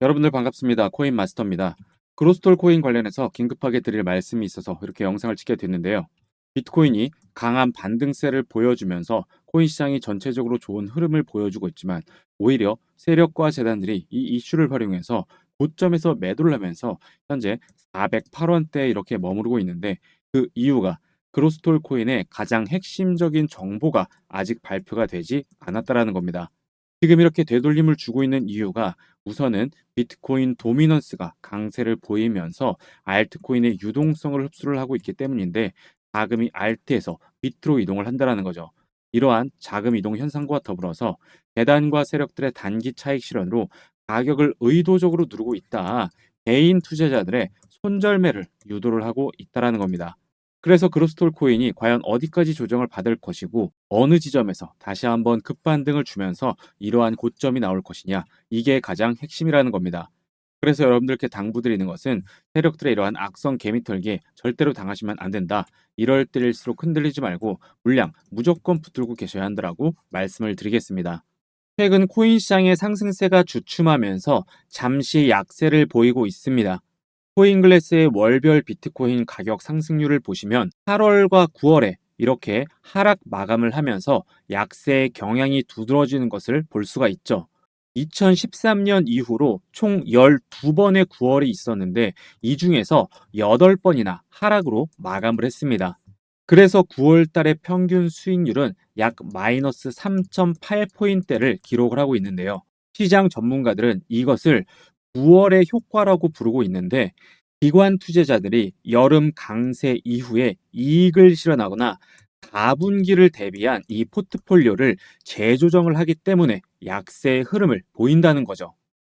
여러분들 반갑습니다. 코인 마스터입니다. 그로스톨 코인 관련해서 긴급하게 드릴 말씀이 있어서 이렇게 영상을 찍게 됐는데요. 비트코인이 강한 반등세를 보여주면서 코인 시장이 전체적으로 좋은 흐름을 보여주고 있지만 오히려 세력과 재단들이 이 이슈를 활용해서 고점에서 매도를 하면서 현재 408원대에 이렇게 머무르고 있는데 그 이유가 그로스톨 코인의 가장 핵심적인 정보가 아직 발표가 되지 않았다라는 겁니다. 지금 이렇게 되돌림을 주고 있는 이유가 우선은 비트코인 도미넌스가 강세를 보이면서 알트코인의 유동성을 흡수를 하고 있기 때문인데 자금이 알트에서 비트로 이동을 한다는 거죠. 이러한 자금 이동 현상과 더불어서 재단과 세력들의 단기 차익 실현으로 가격을 의도적으로 누르고 있다. 개인 투자자들의 손절매를 유도를 하고 있다는 겁니다. 그래서 그로스톨 코인이 과연 어디까지 조정을 받을 것이고 어느 지점에서 다시 한번 급반등을 주면서 이러한 고점이 나올 것이냐, 이게 가장 핵심이라는 겁니다. 그래서 여러분들께 당부드리는 것은 세력들의 이러한 악성 개미털기에 절대로 당하시면 안 된다. 이럴 때일수록 흔들리지 말고 물량 무조건 붙들고 계셔야 한다라고 말씀을 드리겠습니다. 최근 코인 시장의 상승세가 주춤하면서 잠시 약세를 보이고 있습니다. 코인글래스의 월별 비트코인 가격 상승률을 보시면 8월과 9월에 이렇게 하락 마감을 하면서 약세의 경향이 두드러지는 것을 볼 수가 있죠. 2013년 이후로 총 12번의 9월이 있었는데 이 중에서 8번이나 하락으로 마감을 했습니다. 그래서 9월 달의 평균 수익률은 약 마이너스 3.8포인트를 기록을 하고 있는데요. 시장 전문가들은 이것을 9월의 효과라고 부르고 있는데 기관 투자자들이 여름 강세 이후에 이익을 실현하거나 4분기를 대비한 이 포트폴리오를 재조정을 하기 때문에 약세의 흐름을 보인다는 거죠.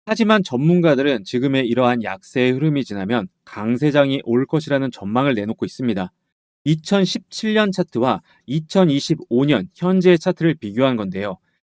하지만 전문가들은 지금의 이러한 약세의 흐름이 지나면 강세장이 올 것이라는 전망을 내놓고 있습니다. 2017년 차트와 2025년 현재의 차트를 비교한 건데요.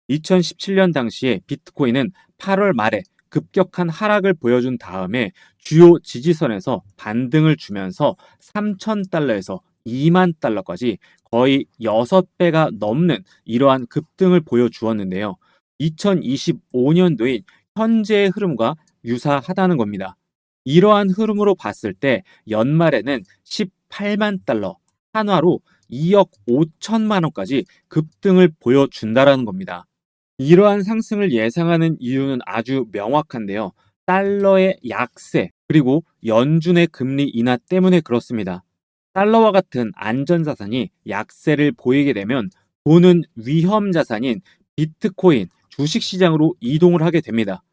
2017년 당시에 비트코인은 8월 말에 급격한 하락을 보여준 다음에 주요 지지선에서 반등을 주면서 3,000달러에서 2만 달러까지 거의 6배가 넘는 이러한 급등을 보여주었는데요. 2025년도인 현재의 흐름과 유사하다는 겁니다. 이러한 흐름으로 봤을 때 연말에는 18만 달러, 한화로 2억 5천만 원까지 급등을 보여준다라는 겁니다. 이러한 상승을 예상하는 이유는 아주 명확한데요. 달러의 약세, 그리고 연준의 금리 인하 때문에 그렇습니다. 달러와 같은 안전자산이 약세를 보이게 되면 돈은 위험자산인 비트코인, 주식시장으로 이동을 하게 됩니다.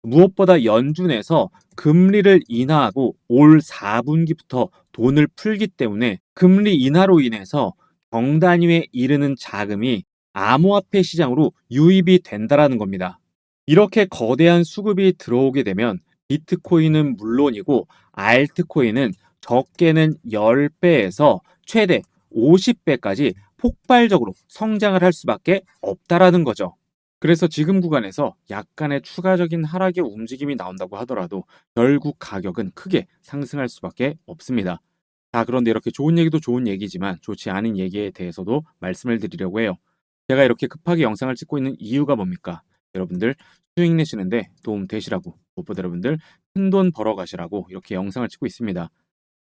무엇보다 연준에서 금리를 인하하고 올 4분기부터 돈을 풀기 때문에 금리 인하로 인해서 경단위에 이르는 자금이 암호화폐 시장으로 유입이 된다라는 겁니다. 이렇게 거대한 수급이 들어오게 되면 비트코인은 물론이고 알트코인은 적게는 10배에서 최대 50배까지 폭발적으로 성장을 할 수밖에 없다라는 거죠. 그래서 지금 구간에서 약간의 추가적인 하락의 움직임이 나온다고 하더라도 결국 가격은 크게 상승할 수밖에 없습니다. 자, 그런데 이렇게 좋은 얘기도 좋은 얘기지만 좋지 않은 얘기에 대해서도 말씀을 드리려고 해요. 제가 이렇게 급하게 영상을 찍고 있는 이유가 뭡니까? 여러분들 수익 내시는데 도움 되시라고, 무엇보다 여러분들 큰돈 벌어 가시라고 이렇게 영상을 찍고 있습니다.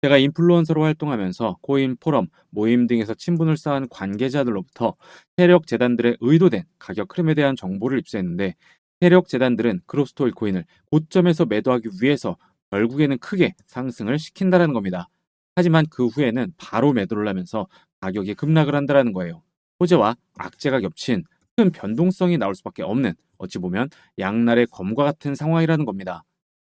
제가 인플루언서로 활동하면서 코인 포럼, 모임 등에서 친분을 쌓은 관계자들로부터 세력 재단들의 의도된 가격 흐름에 대한 정보를 입수했는데 세력 재단들은 크로스토일 코인을 고점에서 매도하기 위해서 결국에는 크게 상승을 시킨다는 겁니다. 하지만 그 후에는 바로 매도를 하면서 가격이 급락을 한다는 거예요. 호재와 악재가 겹친 큰 변동성이 나올 수밖에 없는, 어찌 보면 양날의 검과 같은 상황이라는 겁니다.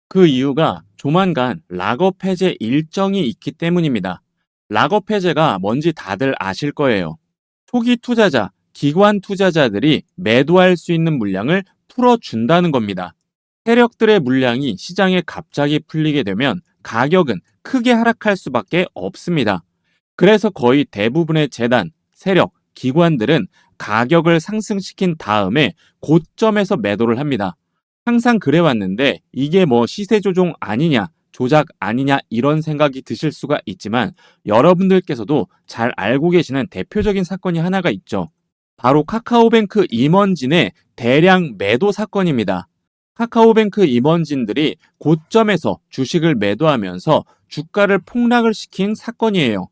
그 이유가 조만간 락업 해제 일정이 있기 때문입니다. 락업 해제가 뭔지 다들 아실 거예요. 초기 투자자, 기관 투자자들이 매도할 수 있는 물량을 풀어준다는 겁니다. 세력들의 물량이 시장에 갑자기 풀리게 되면 가격은 크게 하락할 수밖에 없습니다. 그래서 거의 대부분의 재단, 세력, 기관들은 가격을 상승시킨 다음에 고점에서 매도를 합니다. 항상 그래왔는데 이게 뭐 시세 조종 아니냐, 조작 아니냐 이런 생각이 드실 수가 있지만 여러분들께서도 잘 알고 계시는 대표적인 사건이 하나가 있죠. 바로 카카오뱅크 임원진의 대량 매도 사건입니다. 카카오뱅크 임원진들이 고점에서 주식을 매도하면서 주가를 폭락을 시킨 사건이에요.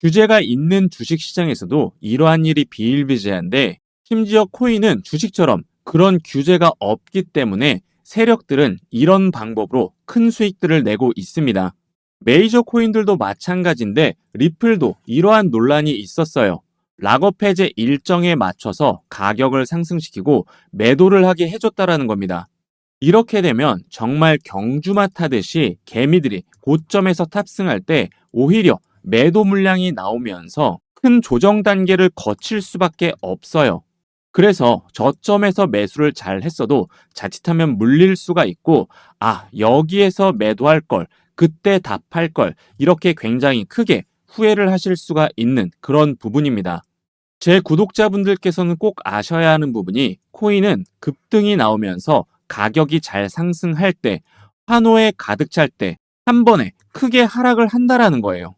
규제가 있는 주식시장에서도 이러한 일이 비일비재한데, 심지어 코인은 주식처럼 그런 규제가 없기 때문에 세력들은 이런 방법으로 큰 수익들을 내고 있습니다. 메이저 코인들도 마찬가지인데 리플도 이러한 논란이 있었어요. 락업 해제 일정에 맞춰서 가격을 상승시키고 매도를 하게 해줬다라는 겁니다. 이렇게 되면 정말 경주마 타듯이 개미들이 고점에서 탑승할 때 오히려 매도 물량이 나오면서 큰 조정 단계를 거칠 수밖에 없어요. 그래서 저점에서 매수를 잘 했어도 자칫하면 물릴 수가 있고, 여기에서 매도할 걸, 그때 답할 걸, 이렇게 굉장히 크게 후회를 하실 수가 있는 그런 부분입니다. 제 구독자분들께서는 꼭 아셔야 하는 부분이, 코인은 급등이 나오면서 가격이 잘 상승할 때, 환호에 가득 찰 때 한 번에 크게 하락을 한다라는 거예요.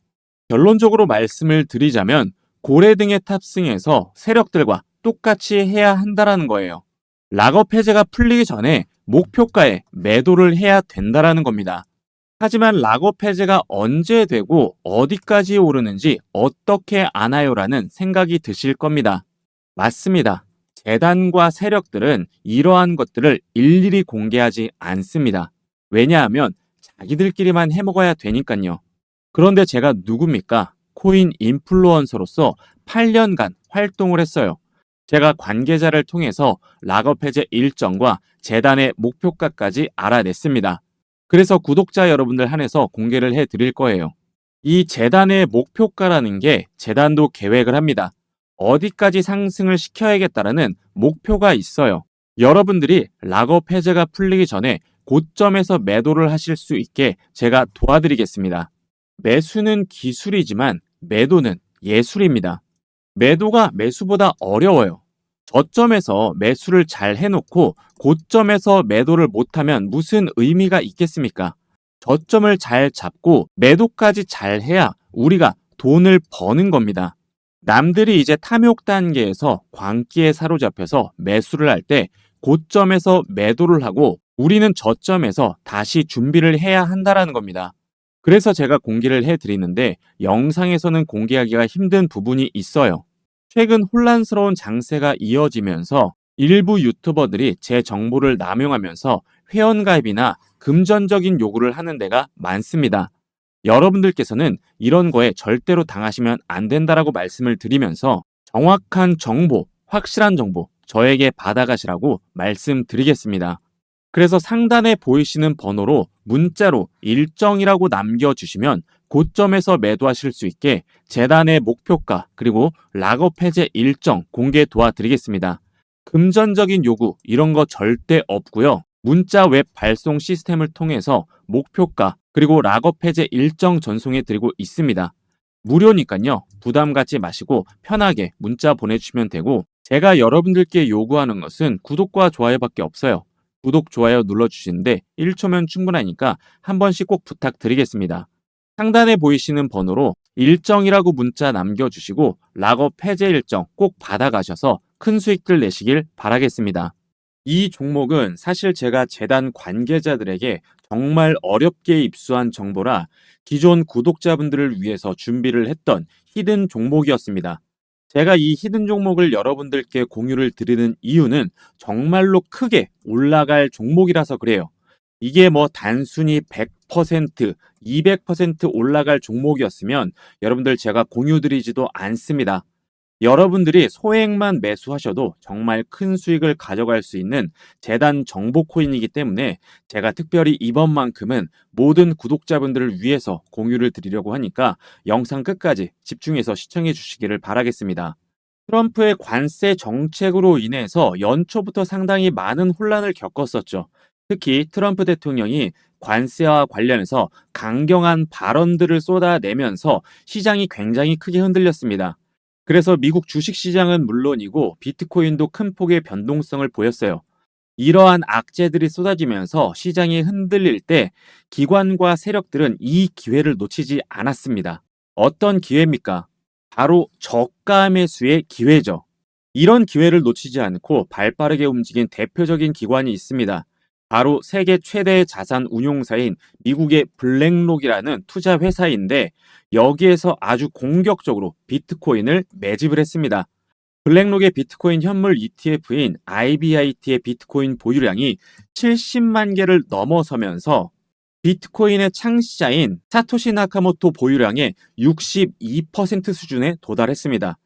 결론적으로 말씀을 드리자면 고래등에 탑승해서 세력들과 똑같이 해야 한다라는 거예요. 락업 해제가 풀리기 전에 목표가에 매도를 해야 된다라는 겁니다. 하지만 락업 해제가 언제 되고 어디까지 오르는지 어떻게 아나요라는 생각이 드실 겁니다. 맞습니다. 재단과 세력들은 이러한 것들을 일일이 공개하지 않습니다. 왜냐하면 자기들끼리만 해먹어야 되니까요. 그런데 제가 누굽니까? 코인 인플루언서로서 8년간 활동을 했어요. 제가 관계자를 통해서 락업 해제 일정과 재단의 목표가까지 알아냈습니다. 그래서 구독자 여러분들 한해서 공개를 해드릴 거예요. 이 재단의 목표가라는 게 재단도 계획을 합니다. 어디까지 상승을 시켜야겠다라는 목표가 있어요. 여러분들이 락업 해제가 풀리기 전에 고점에서 매도를 하실 수 있게 제가 도와드리겠습니다. 매수는 기술이지만 매도는 예술입니다. 매도가 매수보다 어려워요. 저점에서 매수를 잘 해놓고 고점에서 매도를 못하면 무슨 의미가 있겠습니까? 저점을 잘 잡고 매도까지 잘 해야 우리가 돈을 버는 겁니다. 남들이 이제 탐욕 단계에서 광기에 사로잡혀서 매수를 할 때 고점에서 매도를 하고, 우리는 저점에서 다시 준비를 해야 한다라는 겁니다. 그래서 제가 공개를 해드리는데 영상에서는 공개하기가 힘든 부분이 있어요. 최근 혼란스러운 장세가 이어지면서 일부 유튜버들이 제 정보를 남용하면서 회원가입이나 금전적인 요구를 하는 데가 많습니다. 여러분들께서는 이런 거에 절대로 당하시면 안 된다라고 말씀을 드리면서 정확한 정보, 확실한 정보 저에게 받아가시라고 말씀드리겠습니다. 그래서 상단에 보이시는 번호로 문자로 일정이라고 남겨주시면 고점에서 매도하실 수 있게 재단의 목표가 그리고 락업 해제 일정 공개 도와드리겠습니다. 금전적인 요구 이런 거 절대 없고요. 문자 웹 발송 시스템을 통해서 목표가 그리고 락업 해제 일정 전송해 드리고 있습니다. 무료니까요. 부담 갖지 마시고 편하게 문자 보내주시면 되고, 제가 여러분들께 요구하는 것은 구독과 좋아요밖에 없어요. 구독, 좋아요 눌러주시는데 1초면 충분하니까 한 번씩 꼭 부탁드리겠습니다. 상단에 보이시는 번호로 일정이라고 문자 남겨주시고 락업 해제 일정 꼭 받아가셔서 큰 수익들 내시길 바라겠습니다. 이 종목은 사실 제가 재단 관계자들에게 정말 어렵게 입수한 정보라 기존 구독자분들을 위해서 준비를 했던 히든 종목이었습니다. 제가 이 히든 종목을 여러분들께 공유를 드리는 이유는 정말로 크게 올라갈 종목이라서 그래요. 이게 뭐 단순히 100%, 200% 올라갈 종목이었으면 여러분들 제가 공유드리지도 않습니다. 여러분들이 소액만 매수하셔도 정말 큰 수익을 가져갈 수 있는 재단 정보 코인이기 때문에 제가 특별히 이번만큼은 모든 구독자분들을 위해서 공유를 드리려고 하니까 영상 끝까지 집중해서 시청해 주시기를 바라겠습니다. 트럼프의 관세 정책으로 인해서 연초부터 상당히 많은 혼란을 겪었었죠. 특히 트럼프 대통령이 관세와 관련해서 강경한 발언들을 쏟아내면서 시장이 굉장히 크게 흔들렸습니다. 그래서 미국 주식시장은 물론이고 비트코인도 큰 폭의 변동성을 보였어요. 이러한 악재들이 쏟아지면서 시장이 흔들릴 때 기관과 세력들은 이 기회를 놓치지 않았습니다. 어떤 기회입니까? 바로 저가 매수의 기회죠. 이런 기회를 놓치지 않고 발빠르게 움직인 대표적인 기관이 있습니다. 바로 세계 최대의 자산 운용사인 미국의 블랙록이라는 투자 회사인데 여기에서 아주 공격적으로 비트코인을 매집을 했습니다. 블랙록의 비트코인 현물 ETF인 IBIT의 비트코인 보유량이 70만 개를 넘어서면서 비트코인의 창시자인 사토시 나카모토 보유량의 62% 수준에 도달했습니다.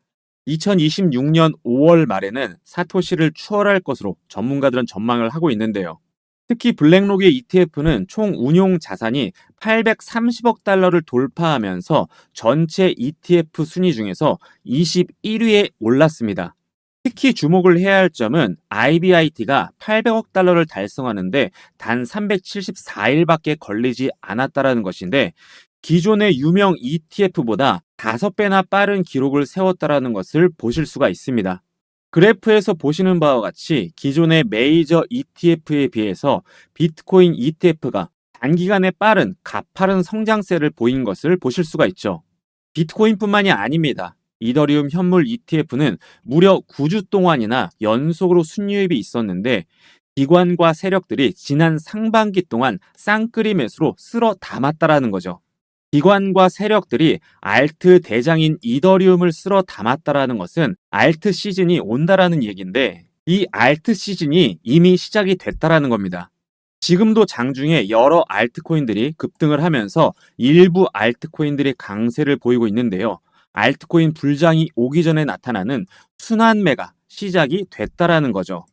2026년 5월 말에는 사토시를 추월할 것으로 전문가들은 전망을 하고 있는데요. 특히 블랙록의 ETF는 총 운용 자산이 830억 달러를 돌파하면서 전체 ETF 순위 중에서 21위에 올랐습니다. 특히 주목을 해야 할 점은 IBIT가 800억 달러를 달성하는데 단 374일밖에 걸리지 않았다는 것인데 기존의 유명 ETF보다 5배나 빠른 기록을 세웠다는 것을 보실 수가 있습니다. 그래프에서 보시는 바와 같이 기존의 메이저 ETF에 비해서 비트코인 ETF가 단기간에 빠른 가파른 성장세를 보인 것을 보실 수가 있죠. 비트코인뿐만이 아닙니다. 이더리움 현물 ETF는 무려 9주 동안이나 연속으로 순유입이 있었는데 기관과 세력들이 지난 상반기 동안 쌍끌이 매수로 쓸어 담았다라는 거죠. 기관과 세력들이 알트 대장인 이더리움을 쓸어 담았다라는 것은 알트 시즌이 온다라는 얘기인데 이 알트 시즌이 이미 시작이 됐다라는 겁니다. 지금도 장중에 여러 알트코인들이 급등을 하면서 일부 알트코인들이 강세를 보이고 있는데요. 알트코인 불장이 오기 전에 나타나는 순환매가 시작이 됐다라는 거죠.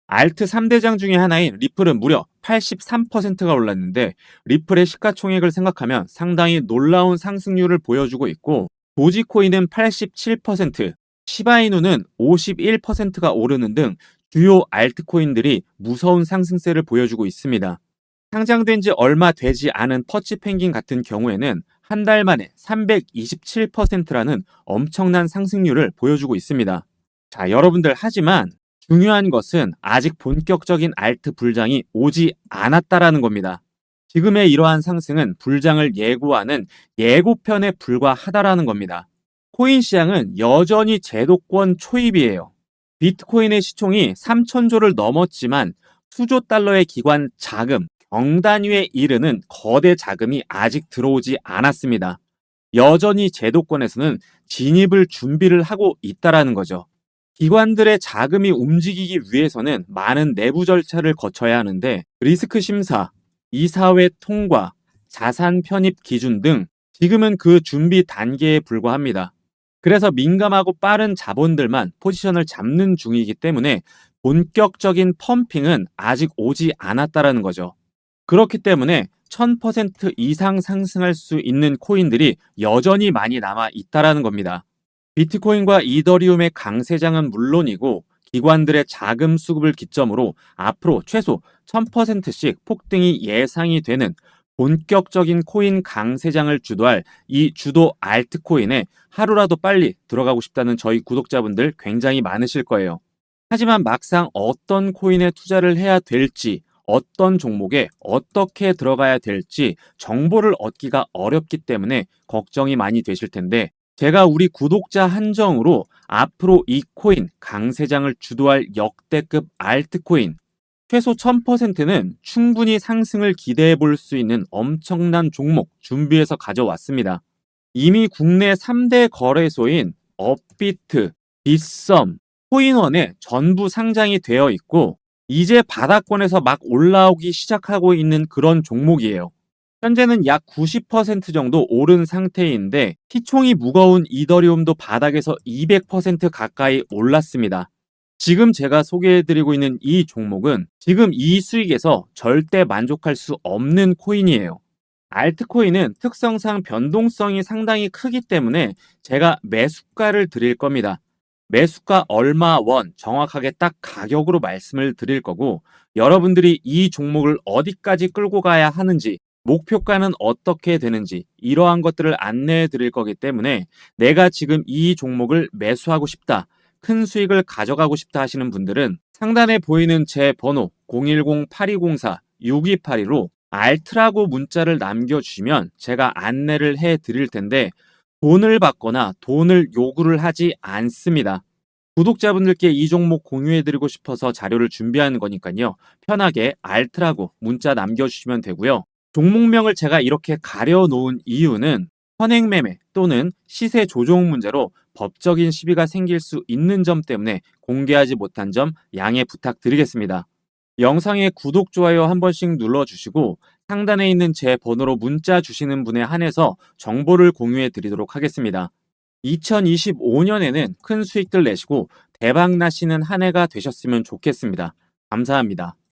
알트 3대장 중에 하나인 리플은 무려 83%가 올랐는데 리플의 시가총액을 생각하면 상당히 놀라운 상승률을 보여주고 있고 도지코인은 87%, 시바이누는 51%가 오르는 등 주요 알트코인들이 무서운 상승세를 보여주고 있습니다. 상장된 지 얼마 되지 않은 퍼치펭귄 같은 경우에는 한 달 만에 327%라는 엄청난 상승률을 보여주고 있습니다. 자, 여러분들 하지만 중요한 것은 아직 본격적인 알트 불장이 오지 않았다라는 겁니다. 지금의 이러한 상승은 불장을 예고하는 예고편에 불과하다라는 겁니다. 코인 시장은 여전히 제도권 초입이에요. 비트코인의 시총이 3천조를 넘었지만 수조 달러의 기관 자금, 경단위에 이르는 거대 자금이 아직 들어오지 않았습니다. 여전히 제도권에서는 진입을 준비를 하고 있다라는 거죠. 기관들의 자금이 움직이기 위해서는 많은 내부 절차를 거쳐야 하는데 리스크 심사, 이사회 통과, 자산 편입 기준 등 지금은 그 준비 단계에 불과합니다. 그래서 민감하고 빠른 자본들만 포지션을 잡는 중이기 때문에 본격적인 펌핑은 아직 오지 않았다라는 거죠. 그렇기 때문에 1000% 이상 상승할 수 있는 코인들이 여전히 많이 남아 있다라는 겁니다. 비트코인과 이더리움의 강세장은 물론이고 기관들의 자금 수급을 기점으로 앞으로 최소 1000%씩 폭등이 예상이 되는 본격적인 코인 강세장을 주도할 이 주도 알트코인에 하루라도 빨리 들어가고 싶다는 저희 구독자분들 굉장히 많으실 거예요. 하지만 막상 어떤 코인에 투자를 해야 될지, 어떤 종목에 어떻게 들어가야 될지 정보를 얻기가 어렵기 때문에 걱정이 많이 되실 텐데 제가 우리 구독자 한정으로 앞으로 이 코인 강세장을 주도할 역대급 알트코인 최소 1000%는 충분히 상승을 기대해 볼 수 있는 엄청난 종목 준비해서 가져왔습니다. 이미 국내 3대 거래소인 업비트, 빗썸, 코인원에 전부 상장이 되어 있고 이제 바닥권에서 막 올라오기 시작하고 있는 그런 종목이에요. 현재는 약 90% 정도 오른 상태인데 시총이 무거운 이더리움도 바닥에서 200% 가까이 올랐습니다. 지금 제가 소개해드리고 있는 이 종목은 지금 이 수익에서 절대 만족할 수 없는 코인이에요. 알트코인은 특성상 변동성이 상당히 크기 때문에 제가 매수가를 드릴 겁니다. 매수가 얼마 원 정확하게 딱 가격으로 말씀을 드릴 거고 여러분들이 이 종목을 어디까지 끌고 가야 하는지 목표가는 어떻게 되는지 이러한 것들을 안내해 드릴 거기 때문에 내가 지금 이 종목을 매수하고 싶다. 큰 수익을 가져가고 싶다 하시는 분들은 상단에 보이는 제 번호 010-8204-6282로 알트라고 문자를 남겨주시면 제가 안내를 해 드릴 텐데 돈을 받거나 돈을 요구를 하지 않습니다. 구독자분들께 이 종목 공유해드리고 싶어서 자료를 준비하는 거니까요. 편하게 알트라고 문자 남겨주시면 되고요. 종목명을 제가 이렇게 가려놓은 이유는 선행매매 또는 시세 조종 문제로 법적인 시비가 생길 수 있는 점 때문에 공개하지 못한 점 양해 부탁드리겠습니다. 영상에 구독, 좋아요 한 번씩 눌러주시고 상단에 있는 제 번호로 문자 주시는 분에 한해서 정보를 공유해 드리도록 하겠습니다. 2025년에는 큰 수익들 내시고 대박 나시는 한 해가 되셨으면 좋겠습니다. 감사합니다.